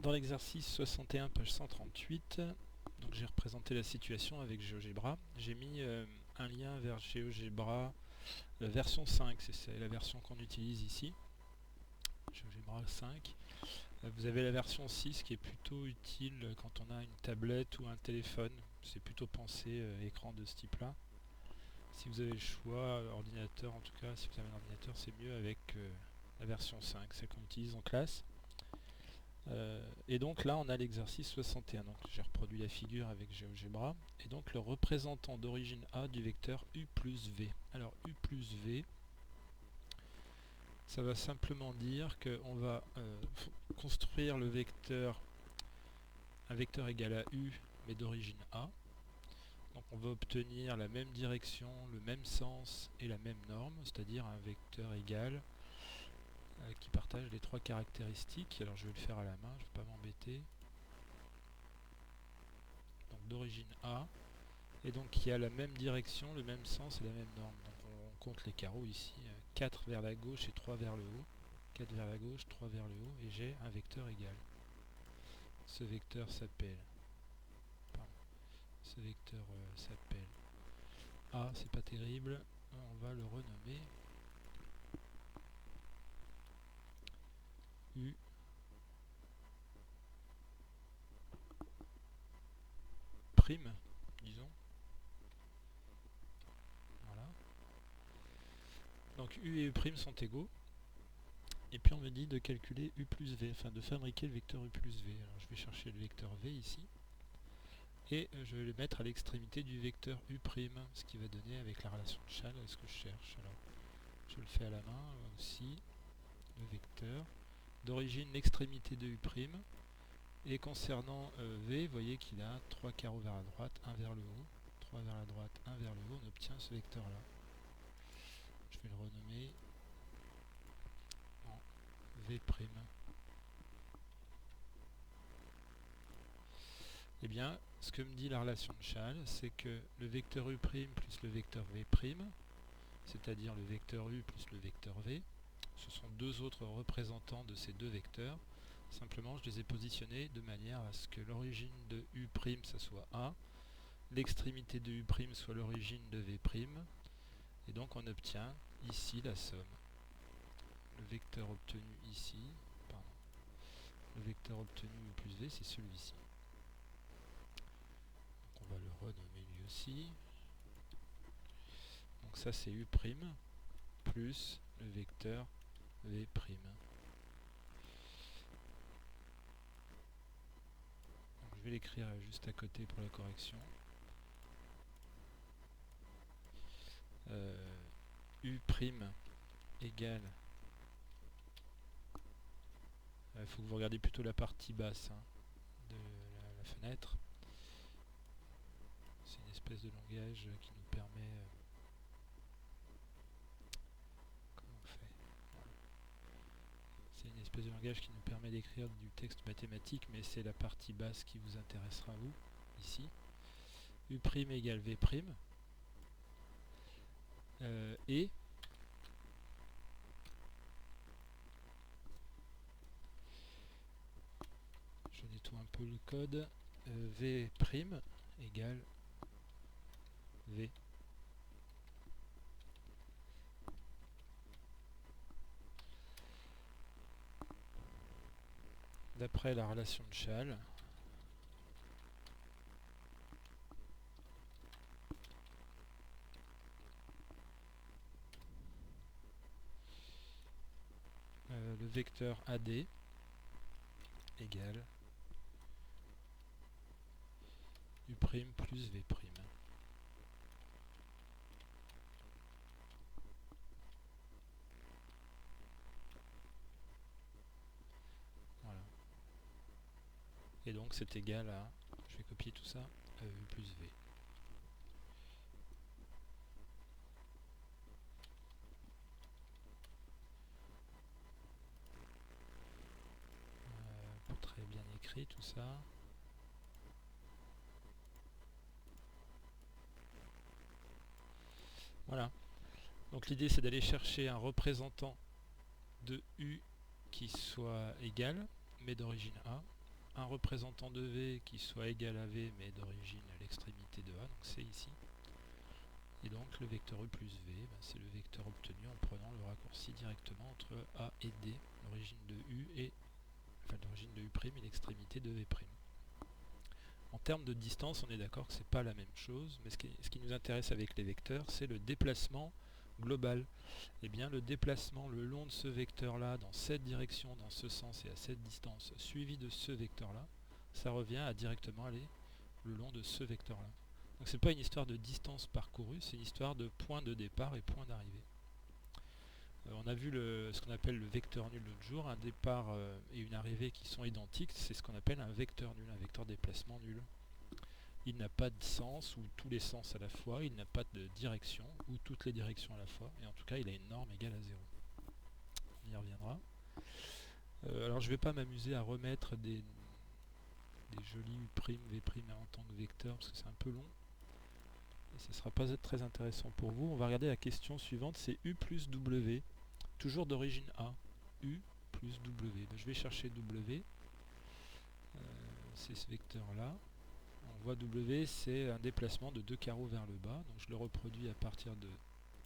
Dans l'exercice 61, page 138, donc j'ai représenté la situation avec GeoGebra. J'ai mis un lien vers GeoGebra version 5, c'est la version qu'on utilise ici, GeoGebra 5. Vous avez la version 6 qui est plutôt utile quand on a une tablette ou un téléphone. C'est plutôt pensé écran de ce type-là. Si vous avez le choix, ordinateur en tout cas, si vous avez un ordinateur, c'est mieux avec la version 5, celle qu'on utilise en classe. Et donc là on a l'exercice 61, donc j'ai reproduit la figure avec GeoGebra, et donc le représentant d'origine A du vecteur U plus V. Alors U plus V, ça va simplement dire qu'on va construire le vecteur, un vecteur égal à U mais d'origine A. Donc on va obtenir la même direction, le même sens et la même norme, c'est-à-dire un vecteur égal qui partage les trois caractéristiques. Alors je vais le faire à la main, je ne vais pas m'embêter. Donc d'origine A, et donc qui a la même direction, le même sens et la même norme. Donc on compte les carreaux ici, 4 vers la gauche et 3 vers le haut. 4 vers la gauche, 3 vers le haut, et j'ai un vecteur égal. Ce vecteur s'appelle... Ce vecteur s'appelle A, c'est pas terrible, on va le renommer U prime, disons. Voilà. Donc U et U prime sont égaux. Et puis on me dit de calculer U plus V, enfin de fabriquer le vecteur U plus V. Alors je vais chercher le vecteur V ici. Et je vais le mettre à l'extrémité du vecteur U', ce qui va donner avec la relation de Schall ce que je cherche. Alors je le fais à la main aussi, le vecteur. D'origine l'extrémité de U'. Et concernant V, vous voyez qu'il a 3 carreaux vers la droite, 1 vers le haut, 3 vers la droite, 1 vers le haut, on obtient ce vecteur là. Je vais le renommer en V'. Eh bien, ce que me dit la relation de Schall, c'est que le vecteur U' plus le vecteur V', c'est-à-dire le vecteur U plus le vecteur V, ce sont deux autres représentants de ces deux vecteurs. Simplement, je les ai positionnés de manière à ce que l'origine de U', ça soit A, l'extrémité de U' soit l'origine de V', et donc on obtient ici la somme. Le vecteur obtenu ici, le vecteur obtenu U plus V, c'est celui-ci. Donc on va le renommer lui aussi. Donc ça c'est U' plus le vecteur V'. Donc je vais l'écrire juste à côté pour la correction. U' égale... Il faut que vous regardiez plutôt la partie basse de la fenêtre. C'est une espèce de langage qui nous permet... comment on fait? C'est une espèce de langage qui nous permet d'écrire du texte mathématique, mais c'est la partie basse qui vous intéressera, vous, ici. U' égale V'. Et je nettoie un peu le code. V' égale V. D'après la relation de Schall, le vecteur AD égale U' plus V'. Voilà. Et donc c'est égal à, je vais copier tout ça, U plus V. Pas très bien écrit tout ça. Voilà. Donc l'idée c'est d'aller chercher un représentant de U qui soit égal, mais d'origine A. un représentant de V qui soit égal à V mais d'origine à l'extrémité de A, donc c'est ici. Et donc le vecteur U plus V, c'est le vecteur obtenu en prenant le raccourci directement entre A et D, l'origine de U et l'origine de U' et l'extrémité de V'. En termes de distance, on est d'accord que c'est pas la même chose, mais ce qui nous intéresse avec les vecteurs, c'est le déplacement global. Et bien le déplacement le long de ce vecteur-là, dans cette direction, dans ce sens et à cette distance, suivi de ce vecteur-là, ça revient à directement aller le long de ce vecteur-là. Donc c'est pas une histoire de distance parcourue, c'est une histoire de point de départ et point d'arrivée. On a vu ce qu'on appelle le vecteur nul l'autre jour, un départ et une arrivée qui sont identiques, c'est ce qu'on appelle un vecteur nul, un vecteur déplacement nul. Il n'a pas de sens ou tous les sens à la fois, il n'a pas de direction ou toutes les directions à la fois, et en tout cas il a une norme égale à 0. On y reviendra. Alors je ne vais pas m'amuser à remettre des jolis U', V' en tant que vecteur parce que c'est un peu long. Et ça ne sera pas très intéressant pour vous. On va regarder la question suivante, c'est U plus W, toujours d'origine A. U plus W. Je vais chercher W, c'est ce vecteur-là. On voit W, c'est un déplacement de 2 carreaux vers le bas, donc je le reproduis à partir de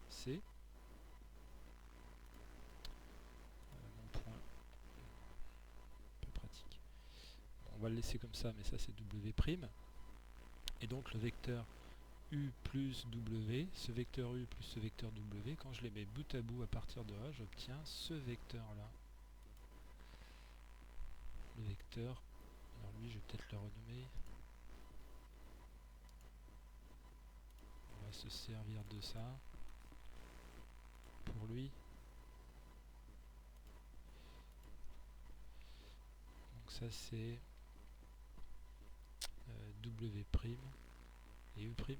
C. Mon point, un peu pratique. On va le laisser comme ça, mais ça c'est W'. Et donc le vecteur U plus W, ce vecteur U plus ce vecteur W, quand je les mets bout à bout à partir de A, j'obtiens ce vecteur-là. Le vecteur, alors lui je vais peut-être le renommer. On va se servir de ça pour lui. Donc ça c'est W' et U'. Voilà.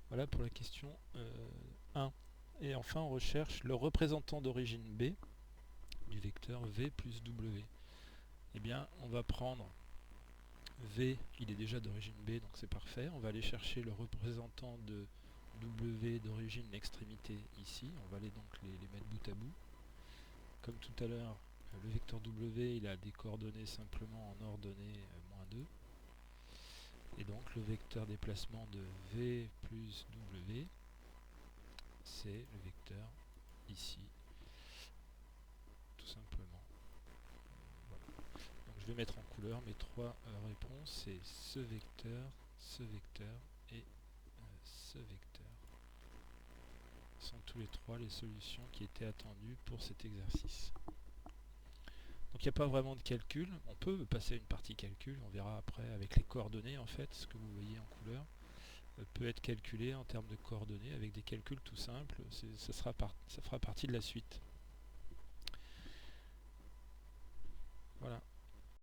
Voilà pour la question 1. Et enfin on recherche le représentant d'origine B du vecteur V plus W. Eh bien on va prendre V, il est déjà d'origine B, donc c'est parfait. On va aller chercher le représentant de W d'origine extrémité ici. On va aller donc les mettre bout à bout. Comme tout à l'heure, le vecteur W, il a des coordonnées simplement en ordonnée -2. Et donc le vecteur déplacement de V plus W, c'est le vecteur ici, tout simplement. Voilà. Donc je vais mettre en couleur mes trois réponses, c'est ce vecteur et ce vecteur. Ce sont tous les trois les solutions qui étaient attendues pour cet exercice. Donc il n'y a pas vraiment de calcul, on peut passer à une partie calcul, on verra après avec les coordonnées en fait, ce que vous voyez en couleur peut être calculé en termes de coordonnées avec des calculs tout simples, ça fera partie de la suite. Voilà.